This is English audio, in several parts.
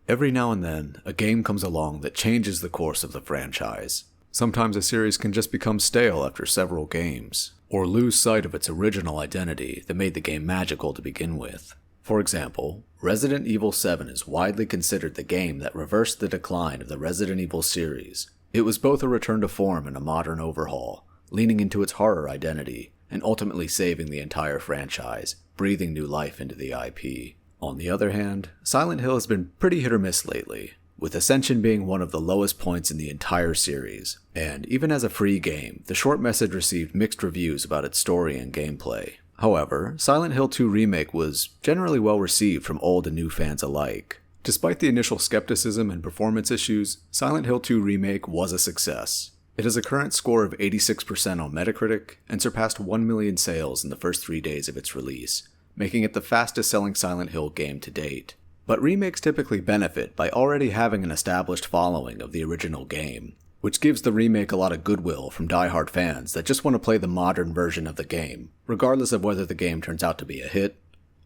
Every now and then, a game comes along that changes the course of the franchise. Sometimes a series can just become stale after several games, or lose sight of its original identity that made the game magical to begin with. For example, Resident Evil 7 is widely considered the game that reversed the decline of the Resident Evil series. It was both a return to form and a modern overhaul, leaning into its horror identity, and ultimately saving the entire franchise, breathing new life into the IP. On the other hand, Silent Hill has been pretty hit or miss lately, with Ascension being one of the lowest points in the entire series, and even as a free game, the short message received mixed reviews about its story and gameplay. However, Silent Hill 2 Remake was generally well received from old and new fans alike. Despite the initial skepticism and performance issues, Silent Hill 2 Remake was a success. It has a current score of 86% on Metacritic, and surpassed 1 million sales in the first 3 days of its release, making it the fastest selling Silent Hill game to date. But remakes typically benefit by already having an established following of the original game, which gives the remake a lot of goodwill from die-hard fans that just want to play the modern version of the game, regardless of whether the game turns out to be a hit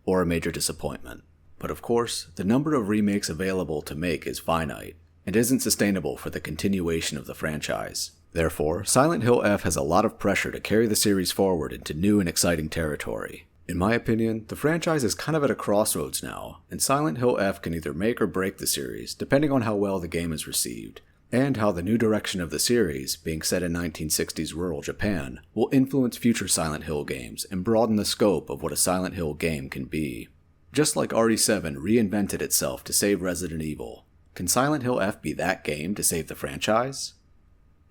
or a major disappointment. But of course, the number of remakes available to make is finite, and isn't sustainable for the continuation of the franchise. Therefore, Silent Hill F has a lot of pressure to carry the series forward into new and exciting territory. In my opinion, the franchise is kind of at a crossroads now, and Silent Hill F can either make or break the series, depending on how well the game is received, and how the new direction of the series, being set in 1960s rural Japan, will influence future Silent Hill games and broaden the scope of what a Silent Hill game can be. Just like RE7 reinvented itself to save Resident Evil, can Silent Hill F be that game to save the franchise?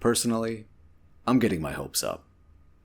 Personally, I'm getting my hopes up.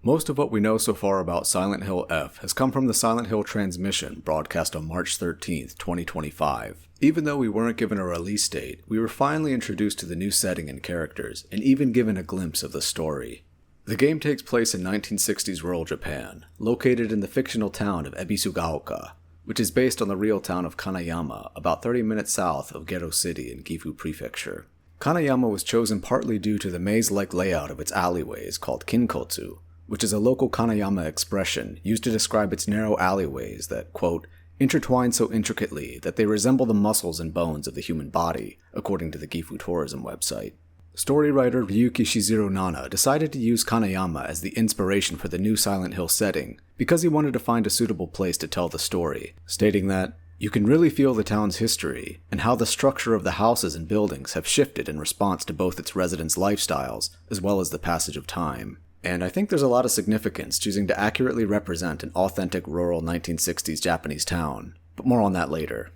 Most of what we know so far about Silent Hill F has come from the Silent Hill Transmission broadcast on March 13th, 2025. Even though we weren't given a release date, we were finally introduced to the new setting and characters, and even given a glimpse of the story. The game takes place in 1960s rural Japan, located in the fictional town of Ebisugaoka, which is based on the real town of Kanayama, about 30 minutes south of Gedo City in Gifu Prefecture. Kanayama was chosen partly due to the maze-like layout of its alleyways called kinkotsu, which is a local Kanayama expression used to describe its narrow alleyways that, quote, intertwine so intricately that they resemble the muscles and bones of the human body, according to the Gifu tourism website. Story writer Ryuki Shizuru Nana decided to use Kanayama as the inspiration for the new Silent Hill setting because he wanted to find a suitable place to tell the story, stating that, you can really feel the town's history and how the structure of the houses and buildings have shifted in response to both its residents' lifestyles as well as the passage of time. And I think there's a lot of significance choosing to accurately represent an authentic rural 1960s Japanese town, but more on that later.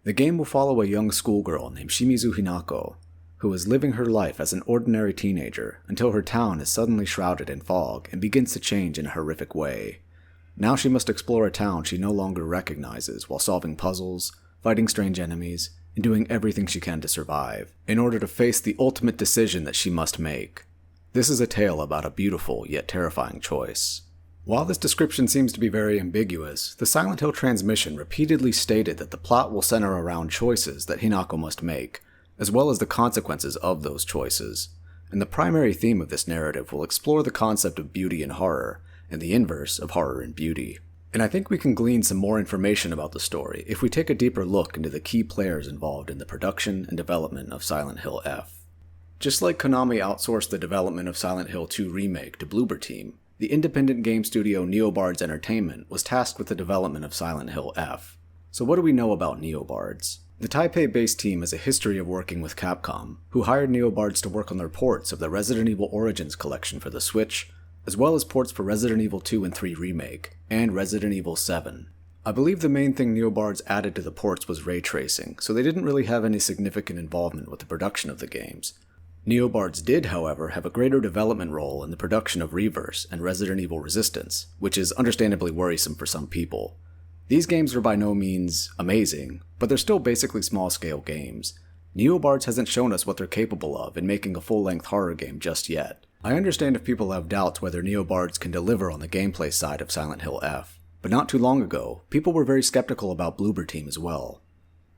The game will follow a young schoolgirl named Shimizu Hinako, who is living her life as an ordinary teenager until her town is suddenly shrouded in fog and begins to change in a horrific way. Now she must explore a town she no longer recognizes while solving puzzles, fighting strange enemies, and doing everything she can to survive, in order to face the ultimate decision that she must make. This is a tale about a beautiful yet terrifying choice. While this description seems to be very ambiguous, the Silent Hill Transmission repeatedly stated that the plot will center around choices that Hinako must make, as well as the consequences of those choices, and the primary theme of this narrative will explore the concept of beauty and horror, and the inverse of horror and beauty. And I think we can glean some more information about the story if we take a deeper look into the key players involved in the production and development of Silent Hill F. Just like Konami outsourced the development of Silent Hill 2 Remake to Bloober Team, the independent game studio Neobards Entertainment was tasked with the development of Silent Hill F. So what do we know about Neobards? The Taipei-based team has a history of working with Capcom, who hired Neobards to work on their ports of the Resident Evil Origins collection for the Switch, as well as ports for Resident Evil 2 and 3 Remake, and Resident Evil 7. I believe the main thing Neobards added to the ports was ray tracing, so they didn't really have any significant involvement with the production of the games. Neobards did, however, have a greater development role in the production of Reverse and Resident Evil Resistance, which is understandably worrisome for some people. These games are by no means amazing, but they're still basically small-scale games. Neobards hasn't shown us what they're capable of in making a full-length horror game just yet. I understand if people have doubts whether Neobards can deliver on the gameplay side of Silent Hill F, but not too long ago, people were very skeptical about Bloober Team as well.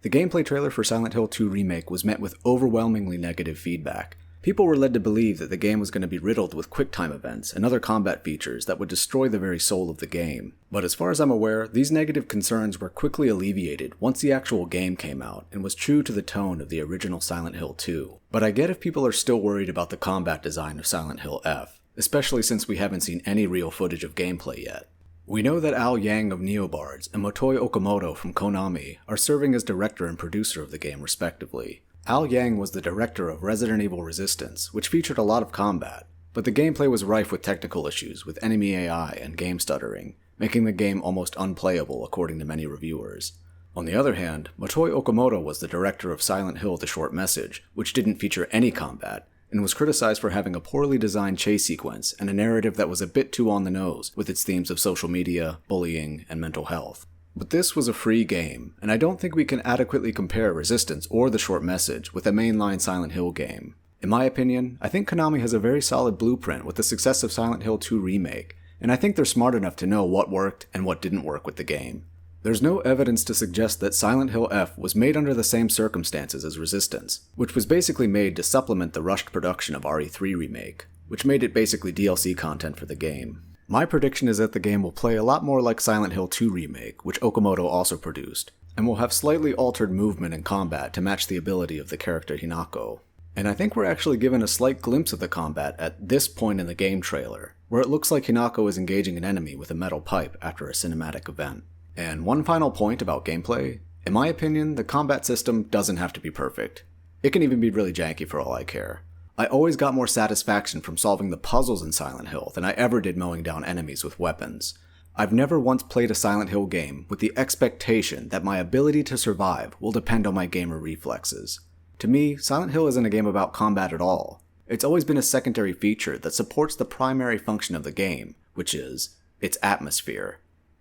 The gameplay trailer for Silent Hill 2 Remake was met with overwhelmingly negative feedback, People were led to believe that the game was going to be riddled with QuickTime events and other combat features that would destroy the very soul of the game. But as far as I'm aware, these negative concerns were quickly alleviated once the actual game came out and was true to the tone of the original Silent Hill 2. But I get if people are still worried about the combat design of Silent Hill F, especially since we haven't seen any real footage of gameplay yet. We know that Al Yang of Neobards and Motoi Okamoto from Konami are serving as director and producer of the game respectively. Al Yang was the director of Resident Evil Resistance, which featured a lot of combat, but the gameplay was rife with technical issues with enemy AI and game stuttering, making the game almost unplayable according to many reviewers. On the other hand, Motoi Okamoto was the director of Silent Hill: The Short Message, which didn't feature any combat, and was criticized for having a poorly designed chase sequence and a narrative that was a bit too on the nose with its themes of social media, bullying, and mental health. But this was a free game, and I don't think we can adequately compare Resistance or The Short Message with a mainline Silent Hill game. In my opinion, I think Konami has a very solid blueprint with the success of Silent Hill 2 Remake, and I think they're smart enough to know what worked and what didn't work with the game. There's no evidence to suggest that Silent Hill F was made under the same circumstances as Resistance, which was basically made to supplement the rushed production of RE3 Remake, which made it basically DLC content for the game. My prediction is that the game will play a lot more like Silent Hill 2 Remake, which Okamoto also produced, and will have slightly altered movement and combat to match the ability of the character Hinako. And I think we're actually given a slight glimpse of the combat at this point in the game trailer, where it looks like Hinako is engaging an enemy with a metal pipe after a cinematic event. And one final point about gameplay, in my opinion, the combat system doesn't have to be perfect. It can even be really janky for all I care. I always got more satisfaction from solving the puzzles in Silent Hill than I ever did mowing down enemies with weapons. I've never once played a Silent Hill game with the expectation that my ability to survive will depend on my gamer reflexes. To me, Silent Hill isn't a game about combat at all. It's always been a secondary feature that supports the primary function of the game, which is its atmosphere.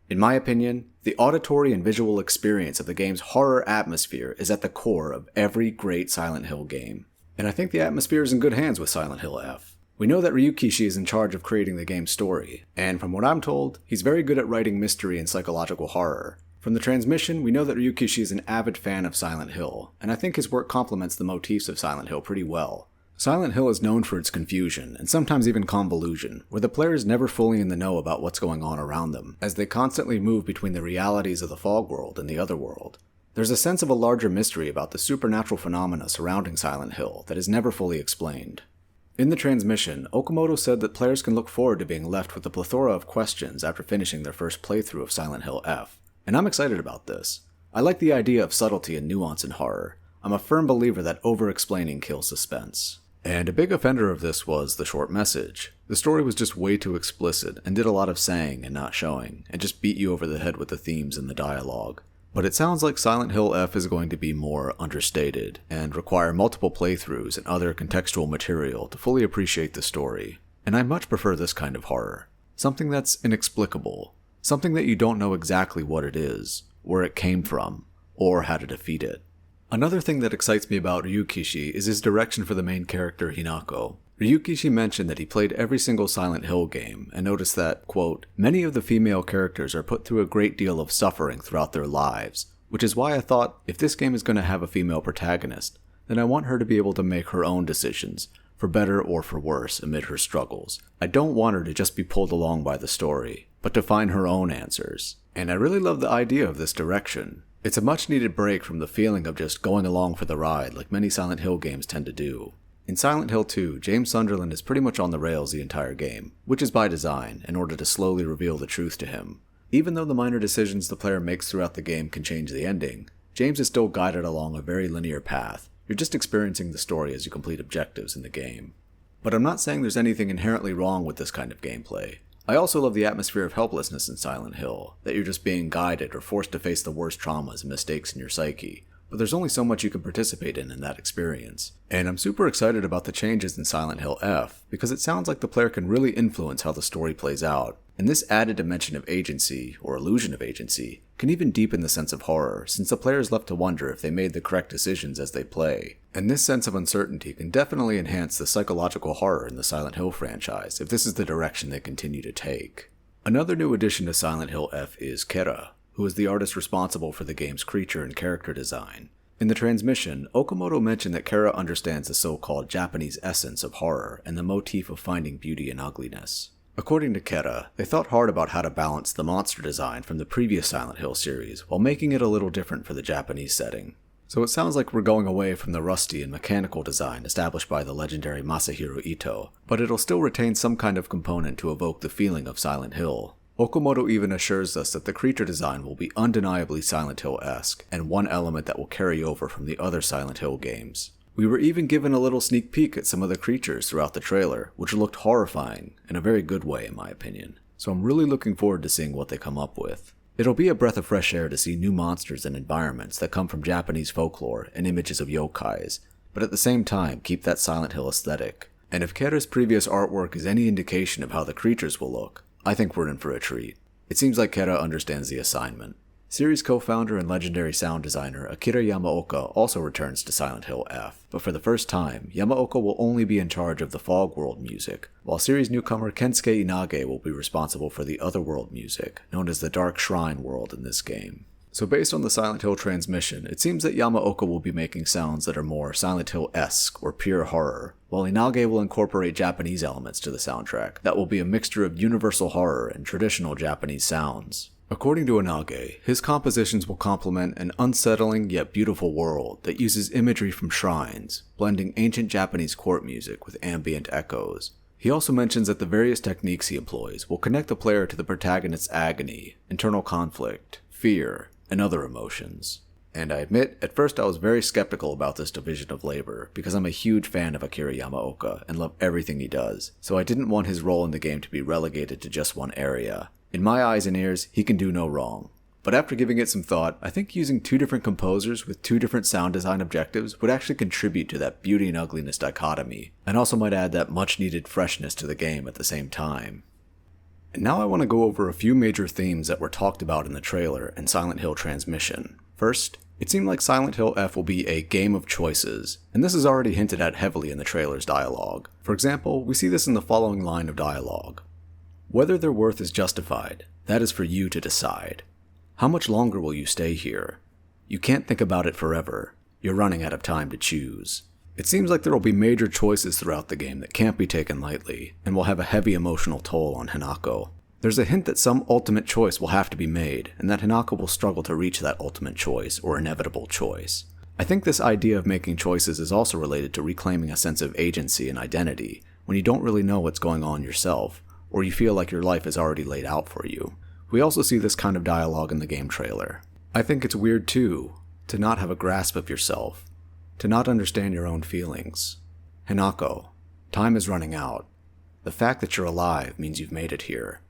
In my opinion, the auditory and visual experience of the game's horror atmosphere is at the core of every great Silent Hill game. And I think the atmosphere is in good hands with Silent Hill F. We know that Ryukishi is in charge of creating the game's story, and from what I'm told, he's very good at writing mystery and psychological horror. From the transmission, we know that Ryukishi is an avid fan of Silent Hill, and I think his work complements the motifs of Silent Hill pretty well. Silent Hill is known for its confusion, and sometimes even convolution, where the player is never fully in the know about what's going on around them, as they constantly move between the realities of the fog world and the other world. There's a sense of a larger mystery about the supernatural phenomena surrounding Silent Hill that is never fully explained. In the transmission, Okamoto said that players can look forward to being left with a plethora of questions after finishing their first playthrough of Silent Hill F, and I'm excited about this. I like the idea of subtlety and nuance in horror. I'm a firm believer that over-explaining kills suspense. And a big offender of this was The Short Message. The story was just way too explicit and did a lot of saying and not showing, and just beat you over the head with the themes and the dialogue. But it sounds like Silent Hill F is going to be more understated, and require multiple playthroughs and other contextual material to fully appreciate the story. And I much prefer this kind of horror. Something that's inexplicable. Something that you don't know exactly what it is, where it came from, or how to defeat it. Another thing that excites me about Ryukishi is his direction for the main character Hinako. Ryukishi mentioned that he played every single Silent Hill game and noticed that, quote, many of the female characters are put through a great deal of suffering throughout their lives, which is why I thought if this game is going to have a female protagonist, then I want her to be able to make her own decisions, for better or for worse, amid her struggles. I don't want her to just be pulled along by the story, but to find her own answers. And I really love the idea of this direction. It's a much needed break from the feeling of just going along for the ride like many Silent Hill games tend to do. In Silent Hill 2, James Sunderland is pretty much on the rails the entire game, which is by design, in order to slowly reveal the truth to him. Even though the minor decisions the player makes throughout the game can change the ending, James is still guided along a very linear path. You're just experiencing the story as you complete objectives in the game. But I'm not saying there's anything inherently wrong with this kind of gameplay. I also love the atmosphere of helplessness in Silent Hill, that you're just being guided or forced to face the worst traumas and mistakes in your psyche. But there's only so much you can participate in that experience. And I'm super excited about the changes in Silent Hill F, because it sounds like the player can really influence how the story plays out. And this added dimension of agency, or illusion of agency, can even deepen the sense of horror, since the player is left to wonder if they made the correct decisions as they play. And this sense of uncertainty can definitely enhance the psychological horror in the Silent Hill franchise, if this is the direction they continue to take. Another new addition to Silent Hill F is Kera, who is the artist responsible for the game's creature and character design. In the transmission, Okamoto mentioned that Kera understands the so-called Japanese essence of horror and the motif of finding beauty in ugliness. According to Kera, they thought hard about how to balance the monster design from the previous Silent Hill series while making it a little different for the Japanese setting. So it sounds like we're going away from the rusty and mechanical design established by the legendary Masahiro Ito, but it'll still retain some kind of component to evoke the feeling of Silent Hill. Okamoto even assures us that the creature design will be undeniably Silent Hill-esque, and one element that will carry over from the other Silent Hill games. We were even given a little sneak peek at some of the creatures throughout the trailer, which looked horrifying, in a very good way in my opinion. So I'm really looking forward to seeing what they come up with. It'll be a breath of fresh air to see new monsters and environments that come from Japanese folklore and images of yokais, but at the same time keep that Silent Hill aesthetic. And if Kera's previous artwork is any indication of how the creatures will look, I think we're in for a treat. It seems like Kera understands the assignment. Series co-founder and legendary sound designer Akira Yamaoka also returns to Silent Hill F, but for the first time, Yamaoka will only be in charge of the Fog World music, while series newcomer Kensuke Inage will be responsible for the Otherworld music, known as the Dark Shrine world in this game. So based on the Silent Hill transmission, it seems that Yamaoka will be making sounds that are more Silent Hill-esque or pure horror, while Inage will incorporate Japanese elements to the soundtrack that will be a mixture of universal horror and traditional Japanese sounds. According to Inage, his compositions will complement an unsettling yet beautiful world that uses imagery from shrines, blending ancient Japanese court music with ambient echoes. He also mentions that the various techniques he employs will connect the player to the protagonist's agony, internal conflict, fear, and other emotions. And I admit, at first I was very skeptical about this division of labor, because I'm a huge fan of Akira Yamaoka and love everything he does, so I didn't want his role in the game to be relegated to just one area. In my eyes and ears, he can do no wrong. But after giving it some thought, I think using two different composers with two different sound design objectives would actually contribute to that beauty and ugliness dichotomy, and also might add that much needed freshness to the game at the same time. And now I want to go over a few major themes that were talked about in the trailer and Silent Hill transmission. First, it seemed like Silent Hill F will be a game of choices, and this is already hinted at heavily in the trailer's dialogue. For example, we see this in the following line of dialogue. Whether their worth is justified, that is for you to decide. How much longer will you stay here? You can't think about it forever. You're running out of time to choose. It seems like there will be major choices throughout the game that can't be taken lightly, and will have a heavy emotional toll on Hinako. There's a hint that some ultimate choice will have to be made, and that Hinako will struggle to reach that ultimate choice, or inevitable choice. I think this idea of making choices is also related to reclaiming a sense of agency and identity, when you don't really know what's going on yourself, or you feel like your life is already laid out for you. We also see this kind of dialogue in the game trailer. I think it's weird too, to not have a grasp of yourself, to not understand your own feelings. Hinako, time is running out. The fact that you're alive means you've made it here,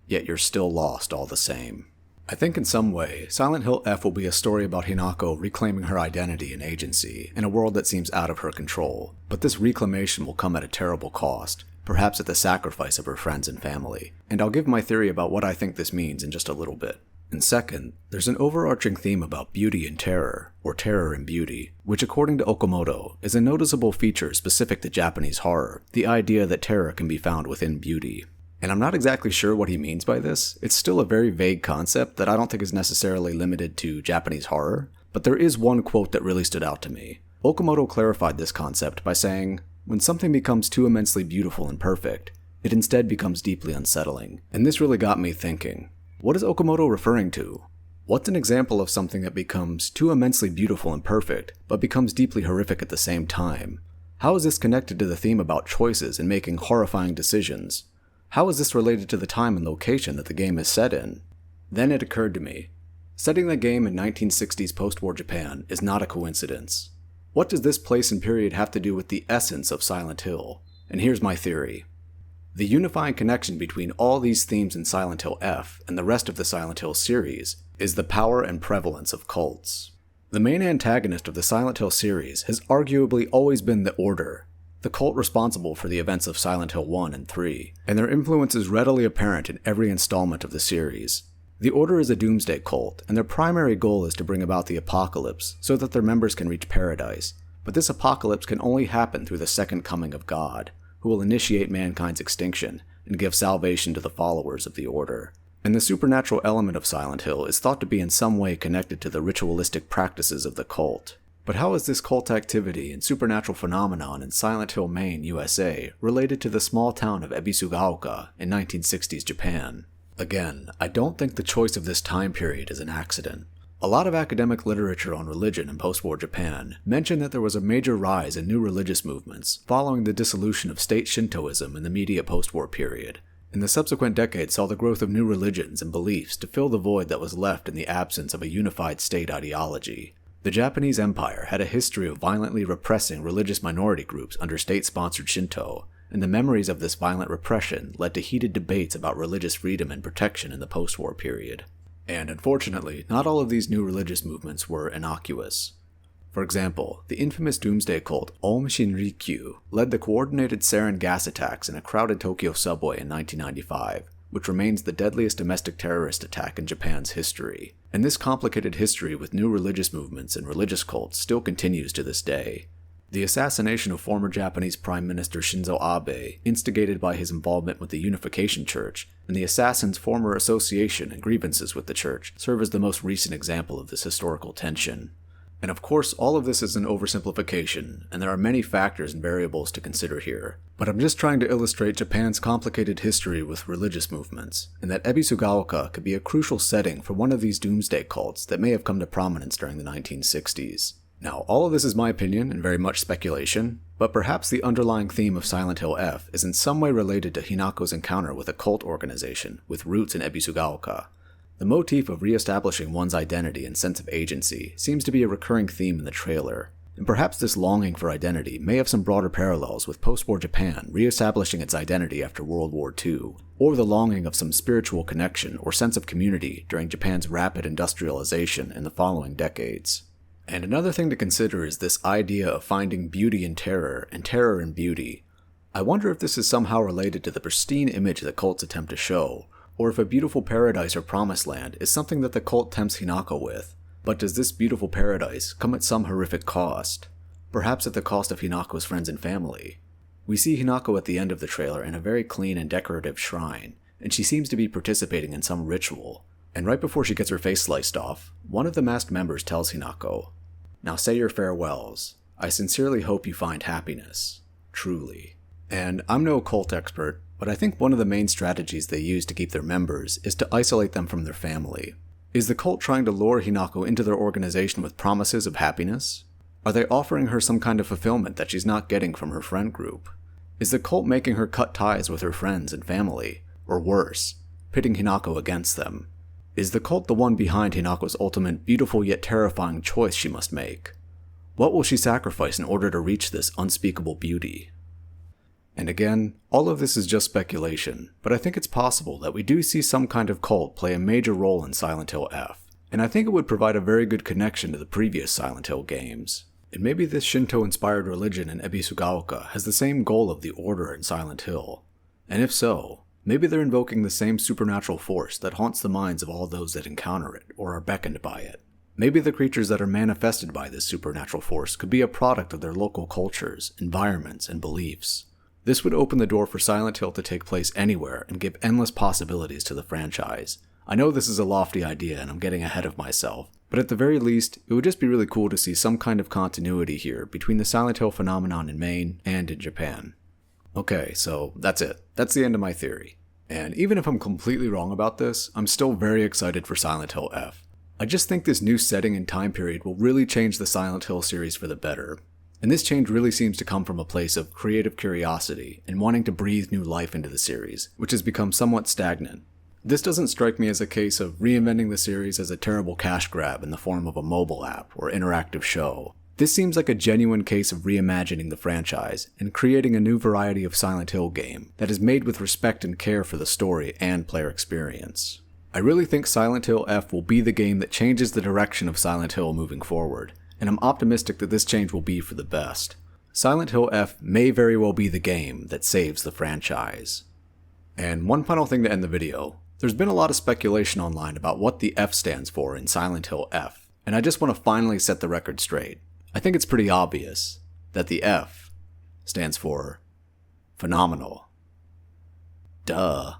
yet you're still lost all the same. I think in some way, Silent Hill F will be a story about Hinako reclaiming her identity and agency in a world that seems out of her control, but this reclamation will come at a terrible cost, perhaps at the sacrifice of her friends and family, and I'll give my theory about what I think this means in just a little bit. And second, there's an overarching theme about beauty and terror, or terror and beauty, which according to Okamoto is a noticeable feature specific to Japanese horror, the idea that terror can be found within beauty. And I'm not exactly sure what he means by this. It's still a very vague concept that I don't think is necessarily limited to Japanese horror, but there is one quote that really stood out to me. Okamoto clarified this concept by saying, "When something becomes too immensely beautiful and perfect, it instead becomes deeply unsettling." And this really got me thinking. What is Okamoto referring to? What's an example of something that becomes too immensely beautiful and perfect, but becomes deeply horrific at the same time? How is this connected to the theme about choices and making horrifying decisions? How is this related to the time and location that the game is set in? Then it occurred to me. Setting the game in 1960s post-war Japan is not a coincidence. What does this place and period have to do with the essence of Silent Hill? And here's my theory. The unifying connection between all these themes in Silent Hill F and the rest of the Silent Hill series is the power and prevalence of cults. The main antagonist of the Silent Hill series has arguably always been the Order, the cult responsible for the events of Silent Hill 1 and 3, and their influence is readily apparent in every installment of the series. The Order is a doomsday cult, and their primary goal is to bring about the apocalypse so that their members can reach paradise, but this apocalypse can only happen through the second coming of God, who will initiate mankind's extinction and give salvation to the followers of the Order. And the supernatural element of Silent Hill is thought to be in some way connected to the ritualistic practices of the cult. But how is this cult activity and supernatural phenomenon in Silent Hill, Maine, USA, related to the small town of Ebisugaoka in 1960s Japan? Again, I don't think the choice of this time period is an accident. A lot of academic literature on religion in post-war Japan mention that there was a major rise in new religious movements following the dissolution of state Shintoism in the immediate post-war period, and the subsequent decades saw the growth of new religions and beliefs to fill the void that was left in the absence of a unified state ideology. The Japanese Empire had a history of violently repressing religious minority groups under state-sponsored Shinto, and the memories of this violent repression led to heated debates about religious freedom and protection in the post-war period. And unfortunately, not all of these new religious movements were innocuous. For example, the infamous doomsday cult Aum Shinrikyo led the coordinated sarin gas attacks in a crowded Tokyo subway in 1995, which remains the deadliest domestic terrorist attack in Japan's history. And this complicated history with new religious movements and religious cults still continues to this day. The assassination of former Japanese Prime Minister Shinzo Abe, instigated by his involvement with the Unification Church, and the assassin's former association and grievances with the church serve as the most recent example of this historical tension. And of course, all of this is an oversimplification, and there are many factors and variables to consider here. But I'm just trying to illustrate Japan's complicated history with religious movements, and that Ebisugaoka could be a crucial setting for one of these doomsday cults that may have come to prominence during the 1960s. Now, all of this is my opinion and very much speculation, but perhaps the underlying theme of Silent Hill F is in some way related to Hinako's encounter with a cult organization with roots in Ebisugaoka. The motif of re-establishing one's identity and sense of agency seems to be a recurring theme in the trailer, and perhaps this longing for identity may have some broader parallels with post-war Japan re-establishing its identity after World War II, or the longing of some spiritual connection or sense of community during Japan's rapid industrialization in the following decades. And another thing to consider is this idea of finding beauty in terror and terror in beauty. I wonder if this is somehow related to the pristine image the cults attempt to show, or if a beautiful paradise or promised land is something that the cult tempts Hinako with. But does this beautiful paradise come at some horrific cost? Perhaps at the cost of Hinako's friends and family. We see Hinako at the end of the trailer in a very clean and decorative shrine, and she seems to be participating in some ritual. And right before she gets her face sliced off, one of the masked members tells Hinako, "Now say your farewells. I sincerely hope you find happiness. Truly." And I'm no cult expert, but I think one of the main strategies they use to keep their members is to isolate them from their family. Is the cult trying to lure Hinako into their organization with promises of happiness? Are they offering her some kind of fulfillment that she's not getting from her friend group? Is the cult making her cut ties with her friends and family? Or worse, pitting Hinako against them? Is the cult the one behind Hinako's ultimate beautiful yet terrifying choice she must make? What will she sacrifice in order to reach this unspeakable beauty? And again, all of this is just speculation, but I think it's possible that we do see some kind of cult play a major role in Silent Hill F, and I think it would provide a very good connection to the previous Silent Hill games. And maybe this Shinto-inspired religion in Ebisugaoka has the same goal of the Order in Silent Hill. And if so, maybe they're invoking the same supernatural force that haunts the minds of all those that encounter it or are beckoned by it. Maybe the creatures that are manifested by this supernatural force could be a product of their local cultures, environments, and beliefs. This would open the door for Silent Hill to take place anywhere and give endless possibilities to the franchise. I know this is a lofty idea and I'm getting ahead of myself, but at the very least, it would just be really cool to see some kind of continuity here between the Silent Hill phenomenon in Maine and in Japan. Okay, so that's it. That's the end of my theory. And even if I'm completely wrong about this, I'm still very excited for Silent Hill F. I just think this new setting and time period will really change the Silent Hill series for the better. And this change really seems to come from a place of creative curiosity and wanting to breathe new life into the series, which has become somewhat stagnant. This doesn't strike me as a case of reinventing the series as a terrible cash grab in the form of a mobile app or interactive show. This seems like a genuine case of reimagining the franchise and creating a new variety of Silent Hill game that is made with respect and care for the story and player experience. I really think Silent Hill F will be the game that changes the direction of Silent Hill moving forward, and I'm optimistic that this change will be for the best. Silent Hill F may very well be the game that saves the franchise. And one final thing to end the video. There's been a lot of speculation online about what the F stands for in Silent Hill F, and I just want to finally set the record straight. I think it's pretty obvious that the F stands for phenomenal. Duh.